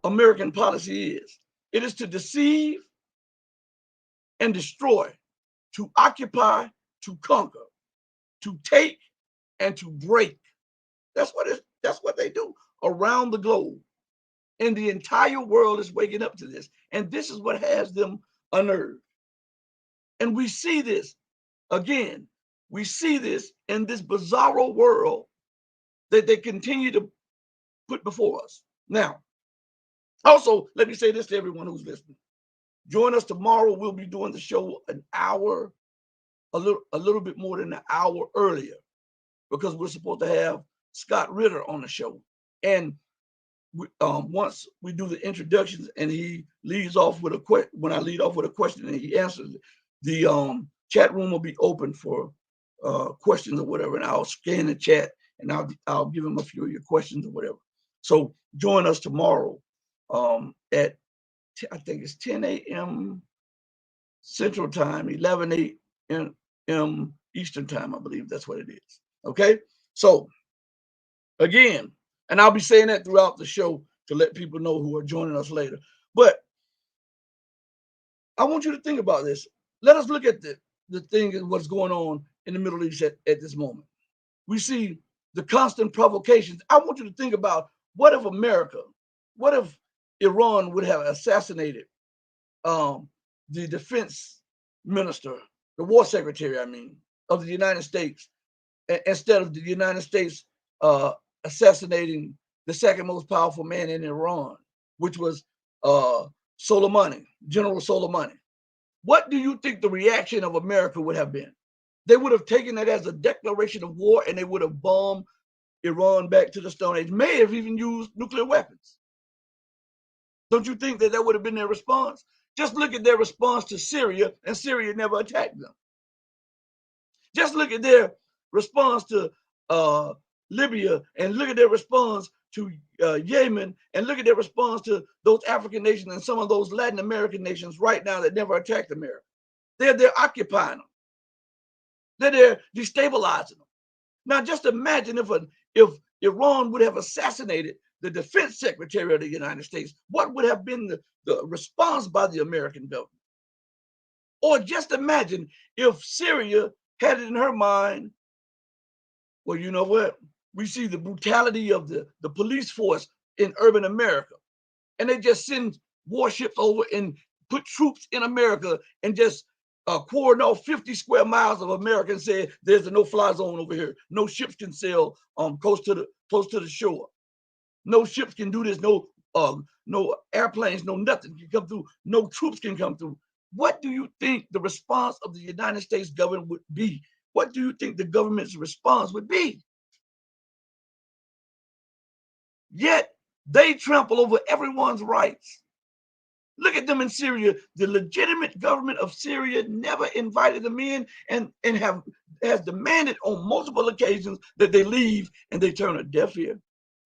American policy is. It is to deceive and destroy, to occupy, to conquer, to take, and to break. That's what they do around the globe. And the entire world is waking up to this. And this is what has them unnerved. And we see this again. We see this in this bizarro world that they continue to put before us. Now, also, let me say this to everyone who's listening. Join us tomorrow. We'll be doing the show an hour, a little bit more than an hour earlier, because we're supposed to have Scott Ritter on the show. And once we do the introductions and he leads off with a question, when I lead off with a question and he answers it, the chat room will be open for questions or whatever, and I'll scan the chat and I'll give him a few of your questions or whatever. So join us tomorrow at I think it's 10 a.m. Central Time, 11 a.m. Eastern Time. I believe that's what it is. Okay, so again, and I'll be saying that throughout the show to let people know who are joining us later. But I want you to think about this. Let us look at the thing and what's going on in the Middle East at this moment. We see the constant provocations. I want you to think about, what if Iran would have assassinated the defense minister, the war secretary, of the United States, instead of the United States assassinating the second most powerful man in Iran, which was Soleimani, General Soleimani. What do you think the reaction of America would have been? They would have taken that as a declaration of war, and they would have bombed Iran back to the Stone Age, may have even used nuclear weapons. Don't you think that would have been their response? Just look at their response to Syria, and Syria never attacked them. Just look at their response to Libya, and look at their response to Yemen, and look at their response to those African nations and some of those Latin American nations right now that never attacked America. They're occupying them. They're there destabilizing them. Now, just imagine if Iran would have assassinated the defense secretary of the United States, what would have been the response by the American government? Or just imagine if Syria had it in her mind, well, you know what? We see the brutality of the police force in urban America, and they just send warships over and put troops in America and just cordon off 50 square miles of America and say there's a no-fly zone over here. No ships can sail close to the shore. No ships can do this. No airplanes, no nothing can come through. No troops can come through. What do you think the response of the United States government would be? What do you think the government's response would be? Yet they trample over everyone's rights. Look at them in Syria. The legitimate government of Syria never invited them in, and has demanded on multiple occasions that they leave, and they turn a deaf ear,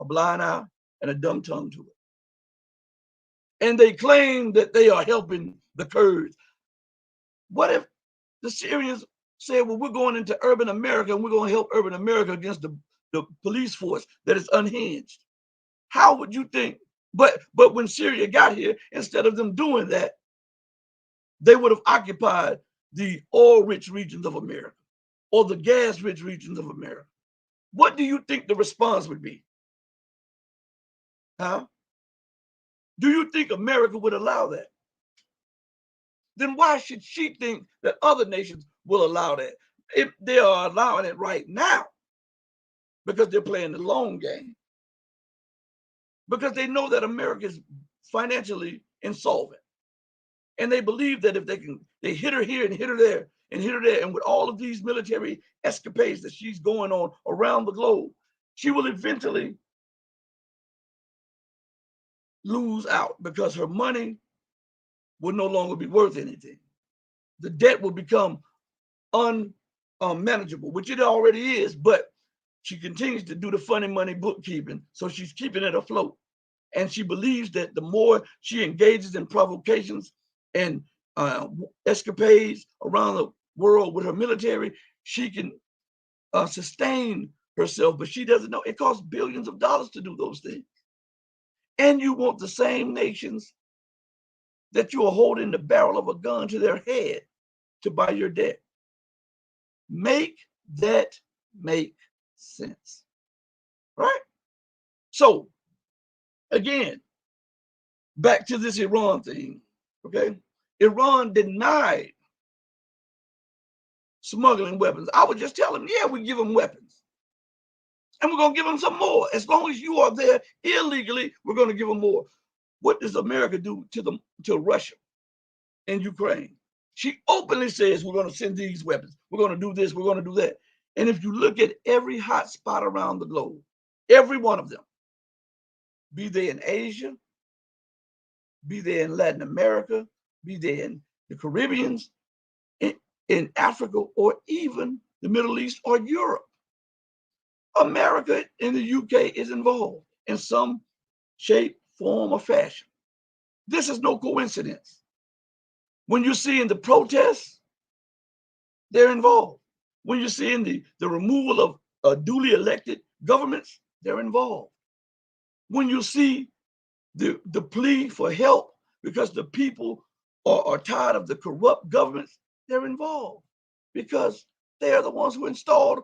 a blind eye, and a dumb tongue to it. And they claim that they are helping the Kurds. What if the Syrians said, well, we're going into urban America and we're going to help urban America against the police force that is unhinged? How would you think? But when Syria got here, instead of them doing that, they would have occupied the oil-rich regions of America or the gas-rich regions of America. What do you think the response would be? Huh? Do you think America would allow that? Then why should she think that other nations will allow that? If they are allowing it right now, because they're playing the long game. Because they know that America is financially insolvent. And they believe that if they hit her here and hit her there and hit her there, and with all of these military escapades that she's going on around the globe, she will eventually lose out, because her money will no longer be worth anything. The debt will become unmanageable, which it already is, but she continues to do the funny money bookkeeping, so she's keeping it afloat. And she believes that the more she engages in provocations and escapades around the world with her military, she can sustain herself. But she doesn't know it costs billions of dollars to do those things. And you want the same nations that you are holding the barrel of a gun to their head to buy your debt. Make that make sense, right? So again, back to this Iran thing, okay? Iran denied smuggling weapons. I would just tell them, yeah, we give them weapons. And we're going to give them some more. As long as you are there illegally, we're going to give them more. What does America do to Russia and Ukraine? She openly says, we're going to send these weapons. We're going to do this. We're going to do that. And if you look at every hot spot around the globe, every one of them, be they in Asia, be they in Latin America, be they in the Caribbean, in Africa, or even the Middle East or Europe, America and the UK is involved in some shape, form, or fashion. This is no coincidence. When you see in the protests, they're involved. When you see in the removal of duly elected governments, they're involved. When you see the plea for help because the people are tired of the corrupt governments, they're involved because they are the ones who installed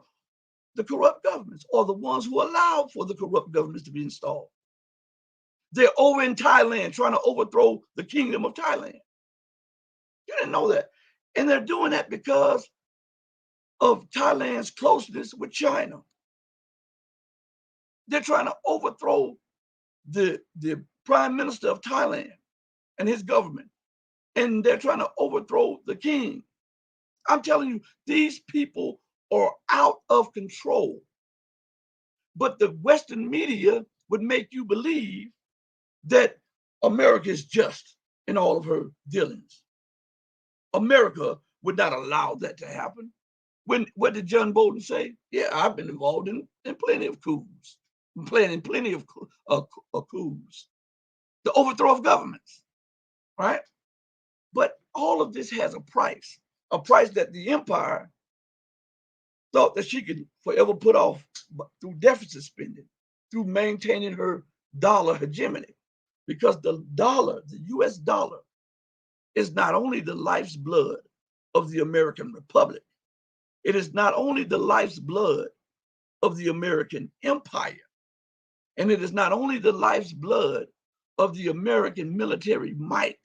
the corrupt governments, or the ones who allowed for the corrupt governments to be installed. They're over in Thailand trying to overthrow the kingdom of Thailand. You didn't know that. And they're doing that because of Thailand's closeness with China. They're trying to overthrow the prime minister of Thailand and his government. And they're trying to overthrow the king. I'm telling you, these people are out of control. But the Western media would make you believe that America is just in all of her dealings. America would not allow that to happen. What did John Bolton say? Yeah, I've been involved in plenty of coups, planning plenty of coups, the overthrow of governments, right? But all of this has a price that the empire thought that she could forever put off through deficit spending, through maintaining her dollar hegemony. Because the dollar, the US dollar, is not only the life's blood of the American Republic, it is not only the life's blood of the American empire, and it is not only the life's blood of the American military might,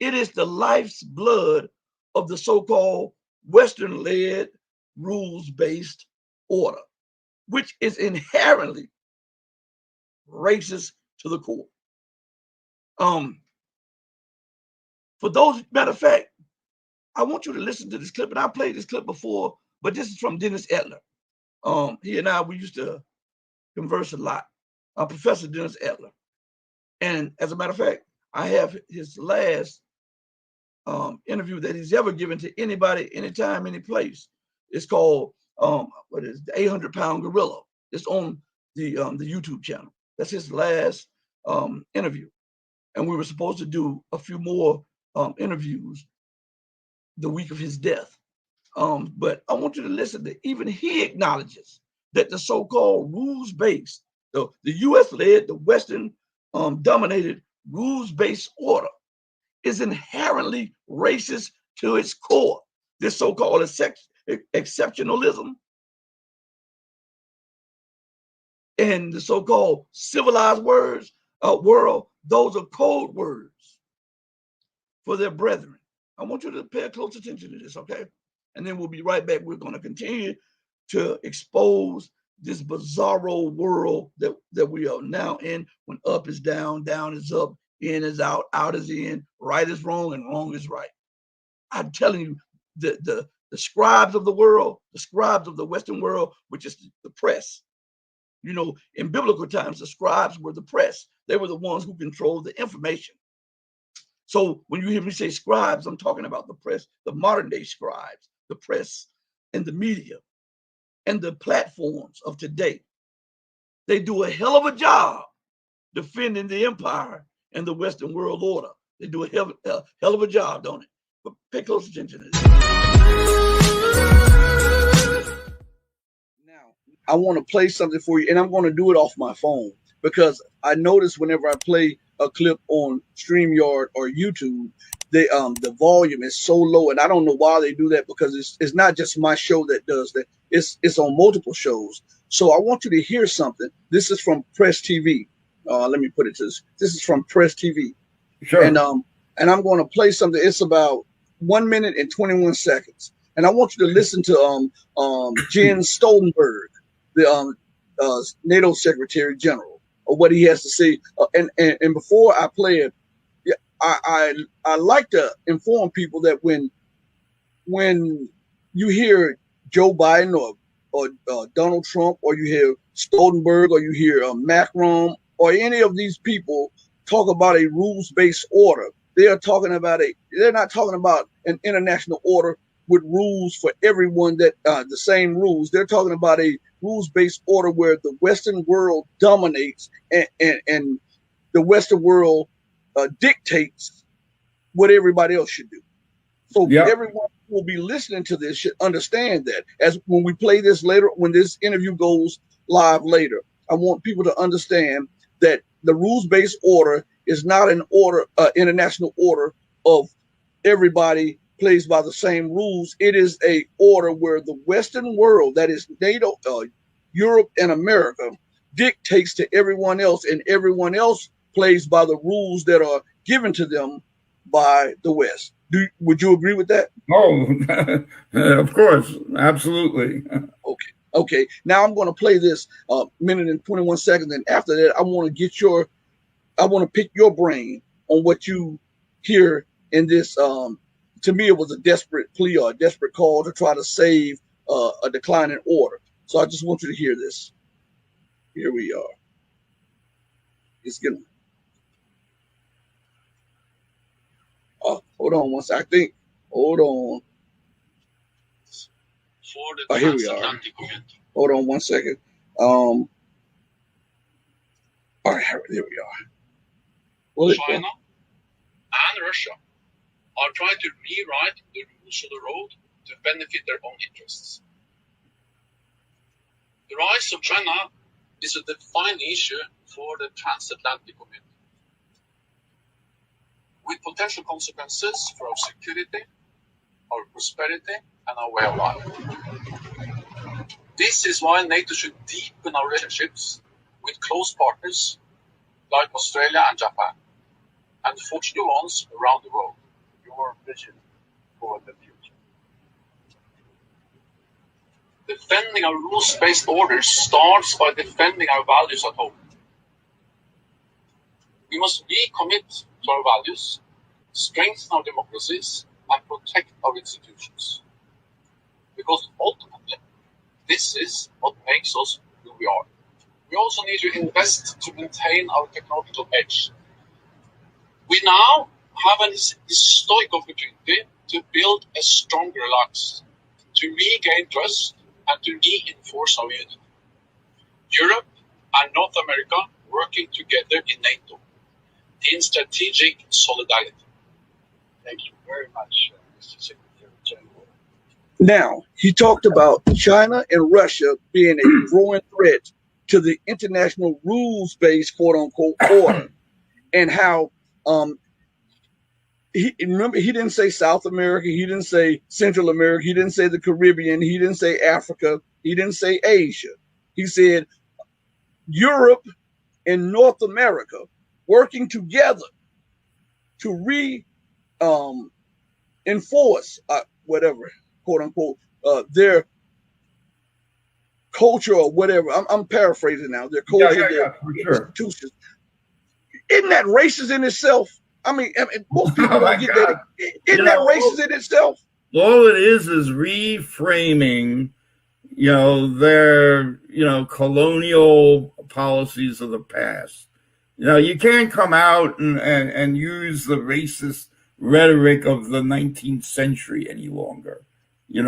it is the life's blood of the so-called Western-led rules-based order, which is inherently racist to the core. For those, matter of fact, I want you to listen to this clip, and I played this clip before, but this is from Dennis Etler. He and I, we used to converse a lot. Professor Dennis Etler. And as a matter of fact, I have his last interview that he's ever given to anybody, anytime, any place. It's called what is the 800-pound gorilla. It's on the YouTube channel. That's his last interview, and we were supposed to do a few more interviews the week of his death. But I want you to listen to, even he acknowledges that the so-called rules-based, the U.S.-led, the Western dominated rules-based order is inherently racist to its core. This so-called exceptionalism and the so-called civilized world, those are code words for their brethren. I want you to pay close attention to this, okay? And then we'll be right back. We're going to continue to expose this bizarro world that we are now in, when up is down, down is up, in is out, out is in, right is wrong, and wrong is right. I'm telling you, the scribes of the world, the scribes of the Western world, which is the press. You know, in biblical times, the scribes were the press. They were the ones who controlled the information. So when you hear me say scribes, I'm talking about the press, the modern day scribes, the press and the media and the platforms of today. They do a hell of a job defending the empire and the Western world order. They do a hell of a job, don't it? But pay close attention to this. Now, I want to play something for you, and I'm going to do it off my phone. because I notice whenever I play a clip on StreamYard or YouTube, the volume is so low, and I don't know why they do that, because it's not just my show that does that. It's on multiple shows. So I want you to hear something. This is from Press TV. Let me put it to this. This is from Press TV. Sure. And I'm going to play something. It's about 1 minute and 21 seconds. And I want you to listen to Jens Stoltenberg, the NATO Secretary General, or what he has to say. And before I play it, I like to inform people that when you hear Joe Biden or Donald Trump, or you hear Stoltenberg, or you hear Macron, or any of these people talk about a rules-based order, they're not talking about an international order with rules for everyone, that the same rules. They're talking about a rules-based order where the Western world dominates, and the Western world dictates what everybody else should do. So everyone who will be listening to this should understand that. As when we play this later, when this interview goes live later, I want people to understand that the rules-based order is not an order, international order of everybody plays by the same rules. It is a order where the Western world, that is NATO, Europe, and America, dictates to everyone else, and everyone else plays by the rules that are given to them by the West. Would you agree with that? Oh, of course, absolutely. Okay. Now I'm going to play this minute and 21 seconds, and after that, I want to pick your brain on what you hear in this. To me, it was a desperate plea or a desperate call to try to save a declining order. So I just want you to hear this. Here we are. It's gonna. Hold on one second. Hold on. Here we are. Hold on one second. All right, there we are. China and Russia are trying to rewrite the rules of the road to benefit their own interests. The rise of China is a defining issue for the transatlantic community, with potential consequences for our security, our prosperity, and our way of life. This is why NATO should deepen our relationships with close partners like Australia and Japan, and foster new ones around the world. Your vision for the future. Defending our rules-based orders starts by defending our values at home. We must recommit to our values, strengthen our democracies, and protect our institutions. Because ultimately, this is what makes us who we are. We also need to invest to maintain our technological edge. We now have an historic opportunity to build a stronger alliance, to regain trust, and to reinforce our unity. Europe and North America working together in NATO, in strategic solidarity. Thank you very much, Mr. Secretary General. Now, he talked about China and Russia being a growing threat to the international rules-based quote-unquote order, and how he didn't say South America, he didn't say Central America, he didn't say the Caribbean, he didn't say Africa, he didn't say Asia. He said Europe and North America working together to enforce whatever quote unquote their culture or whatever. I'm paraphrasing now. Their culture, their institutions. Isn't that racist in itself? I mean most people don't get that. Isn't that racist in itself? All it is reframing, their, colonial policies of the past. You can't come out and use the racist rhetoric of the 19th century any longer. That's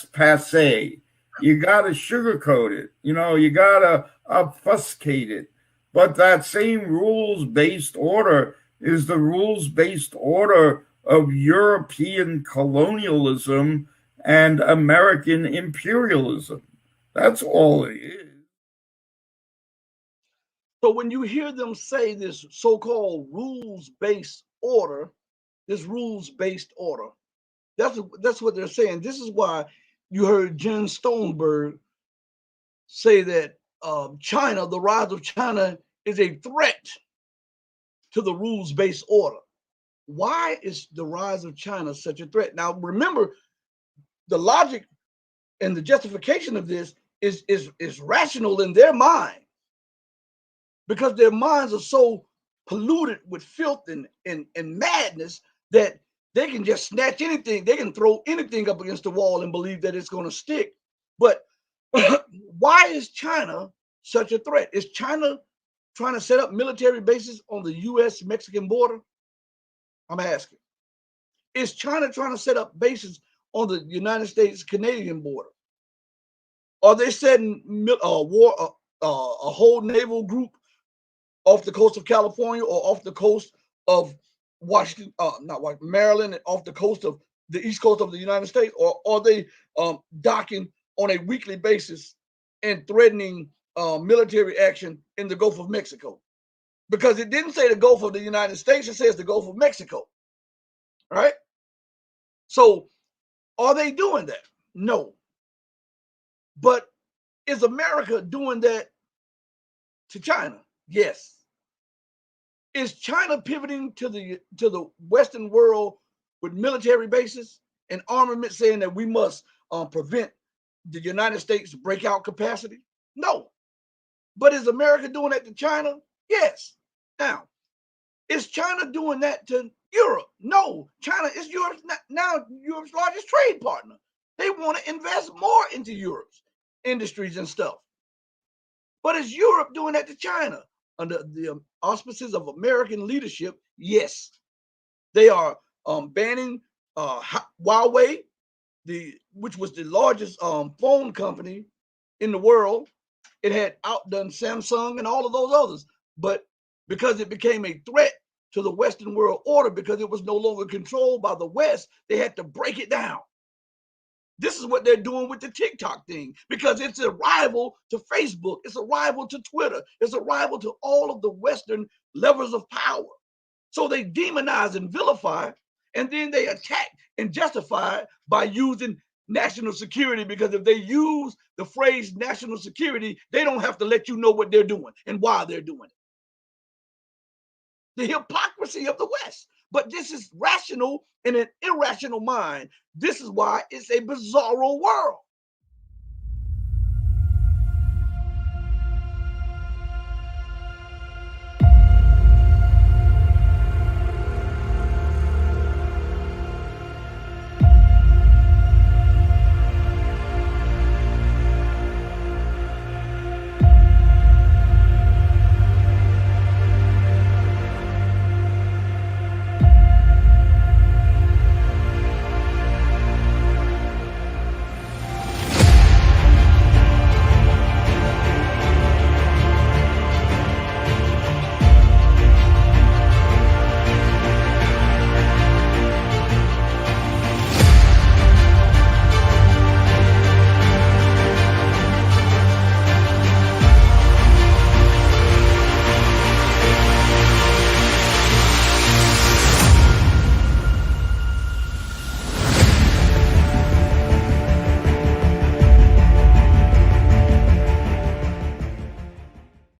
passé. You got to sugarcoat it. You got to obfuscate it. But that same rules-based order is the rules-based order of European colonialism and American imperialism. That's all it is. So when you hear them say this so-called rules-based order, this rules-based order, that's what they're saying. This is why you heard Jen Stoneberg say that China, the rise of China, is a threat to the rules-based order. Why is the rise of China such a threat? Now, remember, the logic and the justification of this is rational in their mind, because their minds are so polluted with filth and madness that they can just snatch anything, they can throw anything up against the wall and believe that it's going to stick. But why is China such a threat? Is China trying to set up military bases on the US-Mexican border? I'm asking. Is China trying to set up bases on the United States-Canadian border? Are they setting a whole naval group off the coast of California or off the coast of Washington, not Washington, Maryland, and off the coast of the east coast of the United States? Or are they docking on a weekly basis and threatening military action in the Gulf of Mexico? Because it didn't say the Gulf of the United States, it says the Gulf of Mexico, right? So are they doing that? No. But is America doing that to China? Yes. Is China pivoting to the Western world with military bases and armament, saying that we must prevent the United States breakout capacity? No. But is America doing that to China? Yes. Now, is China doing that to Europe? No. China is Europe's largest trade partner. They want to invest more into Europe's industries and stuff. But is Europe doing that to China? Under the auspices of American leadership, yes. They are banning Huawei, which was the largest phone company in the world. It had outdone Samsung and all of those others. But because it became a threat to the Western world order, because it was no longer controlled by the West, they had to break it down. This is what they're doing with the TikTok thing, because it's a rival to Facebook. It's a rival to Twitter. It's a rival to all of the Western levers of power. So they demonize and vilify, and then they attack and justify it by using national security, because if they use the phrase national security, they don't have to let you know what they're doing and why they're doing it. The hypocrisy of the West. But this is rational in an irrational mind. This is why it's a bizarro world.